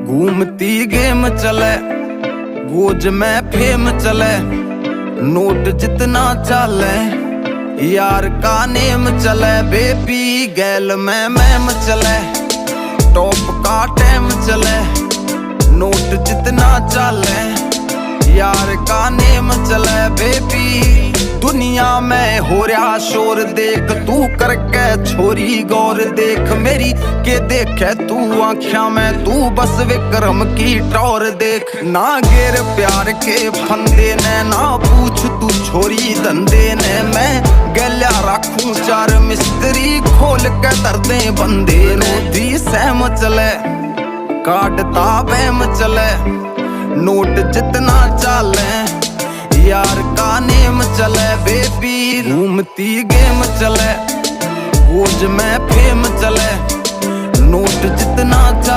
घूमती गेम चले, गोज में फेम चले, नोट जितना चले, यार का नेम चले, बेबी गैल में मैम चले, टॉप का टाइम चले, नोट जितना चले, यार का नेम चले, बेबी दुनिया में हो रहा शोर देख, तू करके छोरी गौर देख मेरी के देखे तू आँखिया में, तू बस विक्रम की टौर देख। ना गिर प्यार के फंदे ने, ना पूछ तू छोरी धंधे ने, मैं गल्या रखूं चार मिस्त्री खोल के दर्दे बंदे ने। दी सहम चले, काटता बहम चले, नोट जितना चले, यार का नेम चले, बेबी घूमती गेम चले, गोज में फेम चले, नोट जितना